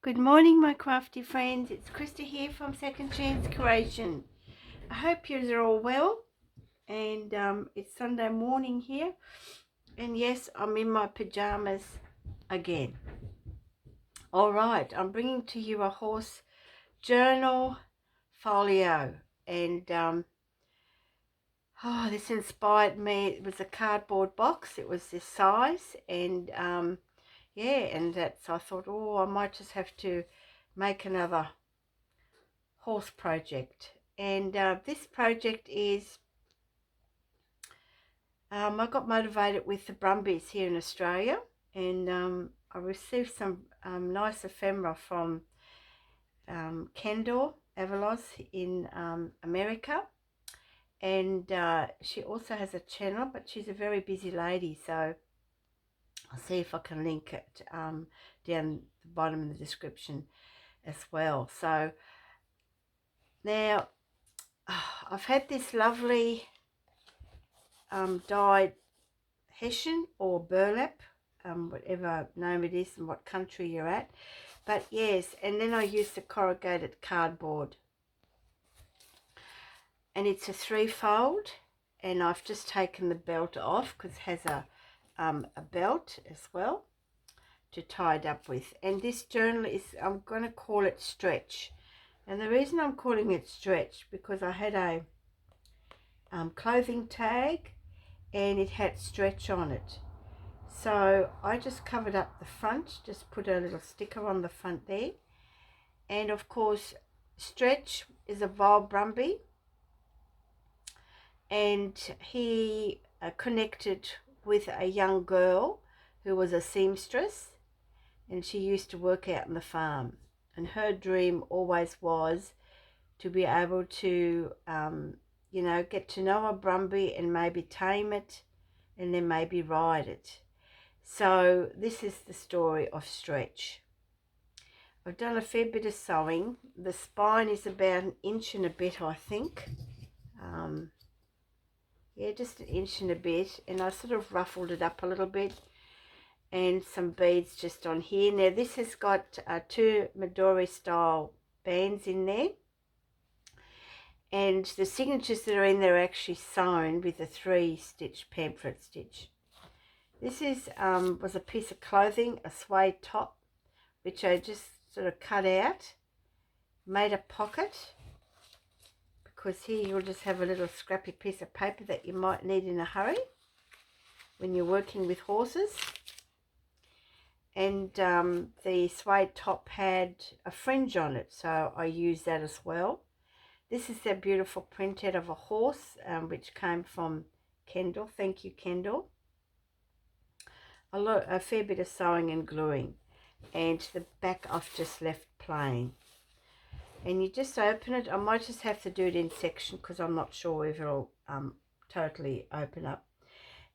Good morning, my crafty friends. It's Christa here from Second Chance Creation. I hope you're all well. And it's Sunday morning here. And yes, I'm in my pajamas again. All right, I'm bringing to you a horse journal folio. And this inspired me. It was a cardboard box. It was this size. And I thought, I might just have to make another horse project. And this project is I got motivated with the Brumbies here in Australia, and I received some nice ephemera from Kendall Avalos in America, and she also has a channel, but she's a very busy lady, so I'll see if I can link it down the bottom in the description as well. So now I've had this lovely dyed Hessian or burlap, whatever name it is and what country you're at. But yes, and then I used the corrugated cardboard. And it's a 3-fold, and I've just taken the belt off because it has a belt as well to tie it up with. And this journal is, I'm going to call it Stretch. And the reason I'm calling it Stretch, because I had a clothing tag and it had stretch on it. So I just covered up the front, just put a little sticker on the front there. And of course, Stretch is a wild Brumby, and he connected with a young girl who was a seamstress, and she used to work out on the farm, and her dream always was to be able to get to know a Brumby and maybe tame it and then maybe ride it. So this is the story of Stretch. I've done a fair bit of sewing. The spine is about 1 inch and a bit, I think. Just 1 inch and a bit. And I sort of ruffled it up a little bit. And some beads just on here. Now this has got 2 Midori style bands in there. And the signatures that are in there are actually sewn with a 3-stitch pamphlet stitch. This is was a piece of clothing, a suede top, which I just sort of cut out, made a pocket, because here you'll just have a little scrappy piece of paper that you might need in a hurry when you're working with horses. And the suede top had a fringe on it, so I used that as well. This is a beautiful printout of a horse, which came from Kendall. Thank you, Kendall. A fair bit of sewing and gluing. And the back I've just left plain. And you just open it. I might just have to do it in section because I'm not sure if it'll totally open up.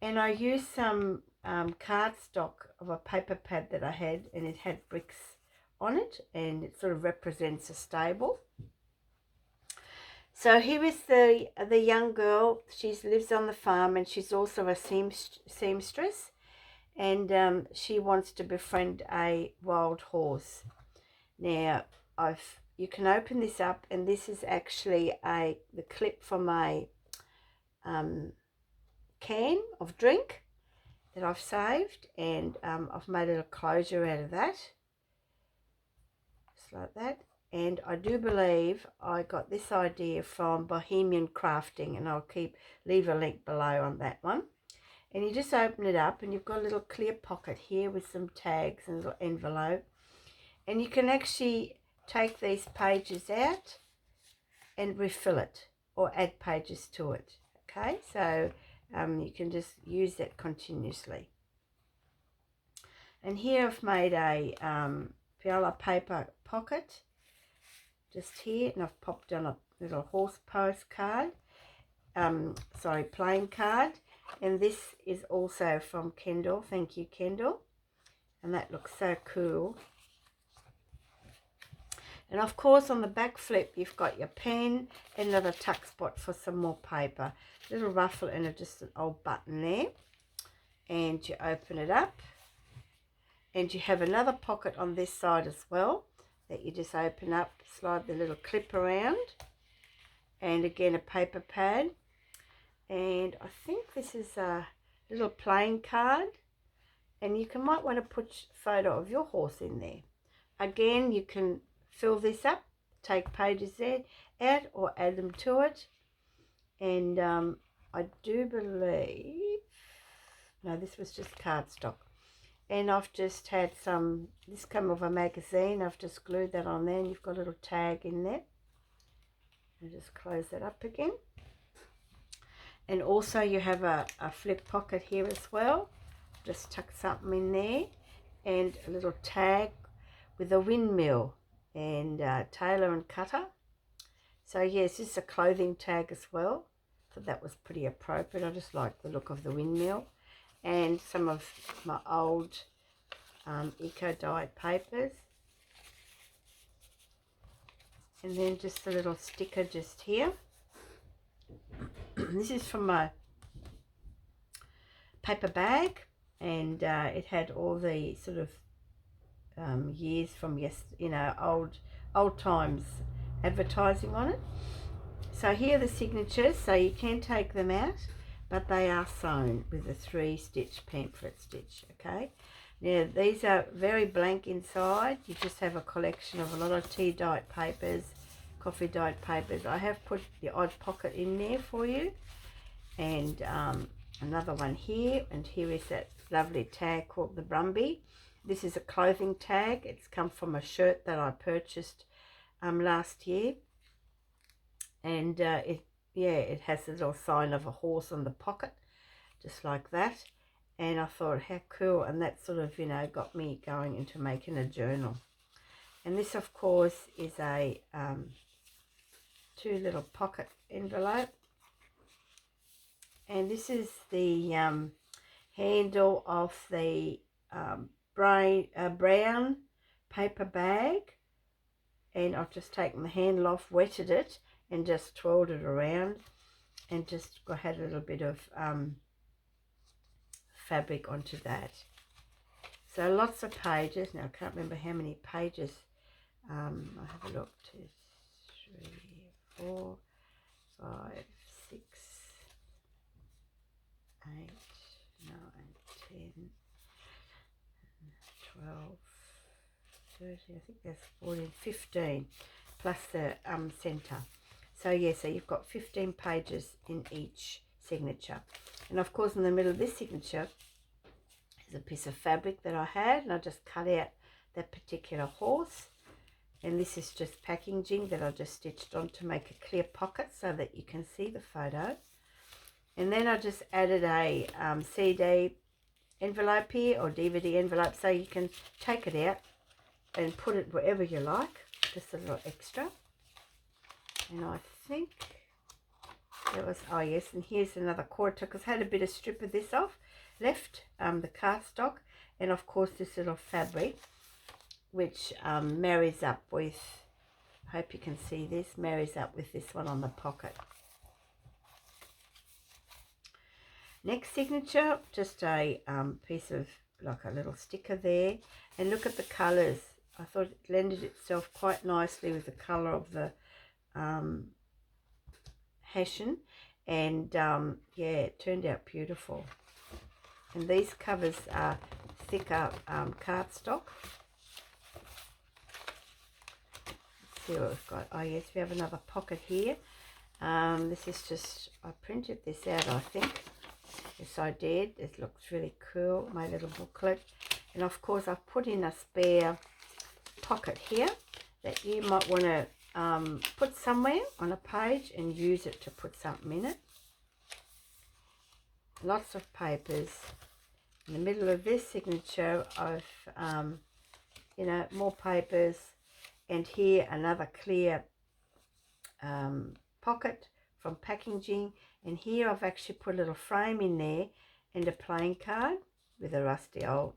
And I used some cardstock of a paper pad that I had, and it had bricks on it, and it sort of represents a stable. So here is the young girl. She lives on the farm, and she's also a seamstress, and she wants to befriend a wild horse. Now you can open this up, and this is actually the clip from a can of drink that I've saved, and I've made a little closure out of that, just like that. And I do believe I got this idea from Bohemian Crafting, and I'll leave a link below on that one. And you just open it up, and you've got a little clear pocket here with some tags and a little envelope. And you can actually take these pages out and refill it or add pages to it. Okay, so you can just use that continuously. And here I've made a Viola paper pocket just here, and I've popped on a little horse postcard, playing card. And this is also from Kendall. Thank you, Kendall. And that looks so cool. And of course, on the back flip, you've got your pen and another tuck spot for some more paper. Little ruffle and just an old button there. And you open it up, and you have another pocket on this side as well. that you just open up, slide the little clip around, and again a paper pad. And I think this is a little playing card, and you might want to put a photo of your horse in there. Again, you can fill this up, take pages there out or add them to it. And I do believe, no, this was just cardstock. And I've just had some, this came off a magazine, I've just glued that on there, and you've got a little tag in there. And just close that up again. And also you have a flip pocket here as well. Just tuck something in there, and a little tag with a windmill and tailor and cutter. So yes, this is a clothing tag as well. So that was pretty appropriate. I just like the look of the windmill. And some of my old eco dyed papers. And then just a little sticker just here. This is from my paper bag, and it had all the sort of years from old times advertising on it. So here are the signatures, so you can take them out, but they are sewn with a 3-stitch pamphlet stitch. Okay, now these are very blank inside. You just have a collection of a lot of tea dyed papers, coffee dyed papers. I have put the odd pocket in there for you, and another one here, and here is that lovely tag called the Brumby. This is a clothing tag. It's come from a shirt that I purchased last year, and it has a little sign of a horse on the pocket, just like that. And I thought, how cool, and that sort of got me going into making a journal. And this, of course, is a 2 little pocket envelope, and this is the handle of the brown paper bag, and I've just taken the handle off, wetted it, and just twirled it around, and just had a little bit of fabric onto that. So lots of pages. Now I can't remember how many pages. I'll have a look. 2, 3, 4, 5, 6, 8, 9, 10, 12, 13, I think that's 14, 15, plus the centre. So yeah, so you've got 15 pages in each signature. And of course in the middle of this signature is a piece of fabric that I had, and I just cut out that particular horse. And this is just packaging that I just stitched on to make a clear pocket so that you can see the photo. And then I just added a CD envelope here, or DVD envelope, so you can take it out and put it wherever you like. Just a little extra. And I think that was, oh yes, and here's another quarter, because I had a bit of strip of this off left, the cardstock, and of course this little fabric, which marries up with, I hope you can see this, marries up with this one on the pocket. Next signature, just a piece of, like a little sticker there, and look at the colours. I thought it blended itself quite nicely with the colour of the hessian, and yeah, it turned out beautiful. And these covers are thicker cardstock. Let's see what we've got. Oh yes, we have another pocket here. This is just, I printed this out, I think. Yes, I did. It looks really cool, my little booklet. And of course I've put in a spare pocket here that you might want to put somewhere on a page and use it to put something in it. Lots of papers. In the middle of this signature I've more papers, and here another clear pocket from packaging, and here I've actually put a little frame in there and a playing card with a rusty old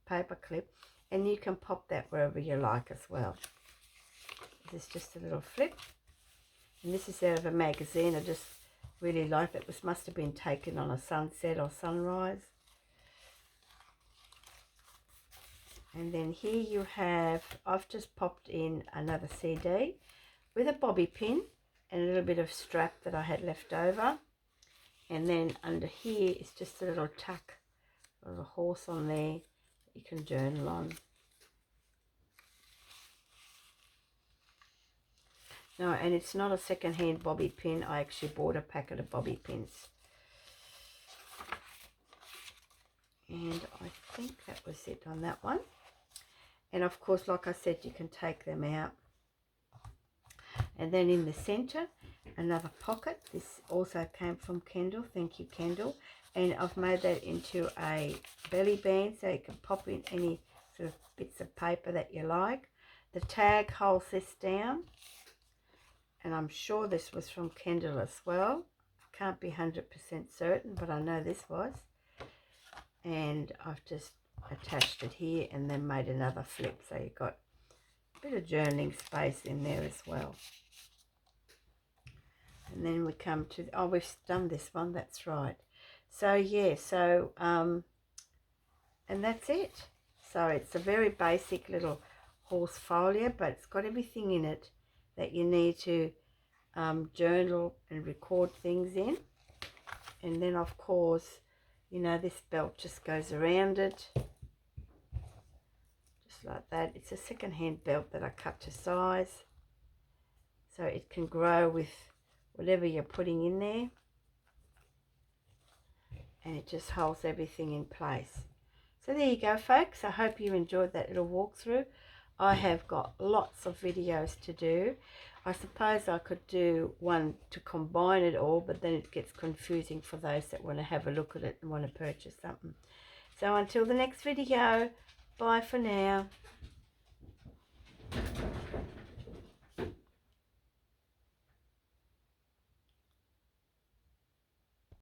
paper clip, and you can pop that wherever you like as well. This is just a little flip, and this is out of a magazine. I just really like it. This must have been taken on a sunset or sunrise. And then here you have, I've just popped in another CD with a bobby pin and a little bit of strap that I had left over. And then under here is just a little tuck of a horse on there that you can journal on. No, and it's not a second-hand bobby pin. I actually bought a packet of bobby pins. And I think that was it on that one. And of course, like I said, you can take them out. And then in the center, another pocket. This also came from Kendall. Thank you, Kendall. And I've made that into a belly band so you can pop in any sort of bits of paper that you like. The tag holds this down. And I'm sure this was from Kendall as well. I can't be 100% certain, but I know this was. And I've just attached it here and then made another flip. So you've got a bit of journaling space in there as well. And then we come to, oh, we've done this one, that's right. So yeah, so, and that's it. So it's a very basic little horse folio, but it's got everything in it that you need to journal and record things in. And then of course, you know, this belt just goes around it. Just like that. It's a second-hand belt that I cut to size. So it can grow with whatever you're putting in there. And it just holds everything in place. So there you go, folks. I hope you enjoyed that little walkthrough. I have got lots of videos to do. I suppose I could do one to combine it all, but then it gets confusing for those that want to have a look at it and want to purchase something. So until the next video, bye for now.